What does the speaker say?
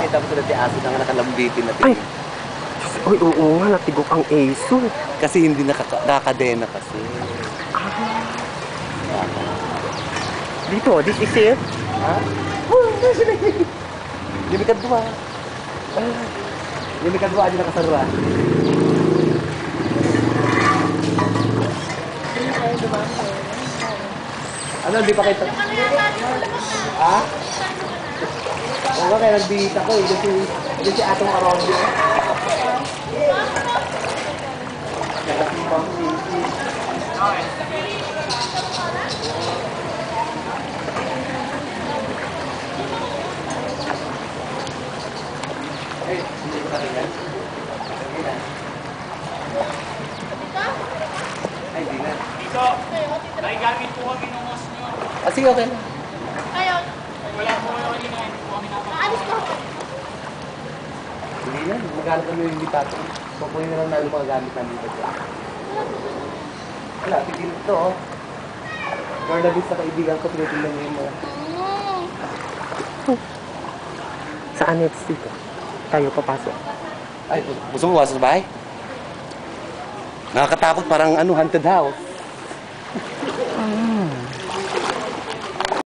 Kita mo sila si Aso na nakalambitin na Ay! tingin. Uy, oo nga, natigok ang aso. Kasi hindi nakakadena kasi. Dito, this is it. Ha? Limikad mo ha. Limikad mo aja nakasarwa. Ano, hindi pa kita? Ha? Oo nga, kaya nagbihit ako eh. Kasi si Atong Arondi. Nakasimbang sisi. Ay, hindi ko talingan. Ay, di na. Dito, may gamit po kami ng host nyo. Ah, sige, okay na. Ayun. Wala po kayo kanina, hindi po kami napapagawa. Aalis ko. Hindi na, magkano kami yung lipato. Kukunin na lang namin mga gamit namin dito. Wala, tigil ito oh. Garnabis sa kaibigan ko, tinitingnan niyo yung mga... Saan next dito? Tayo papasok. Ay, gusto mo pasok sa bahay? Nakakatakot, parang ano, haunted house.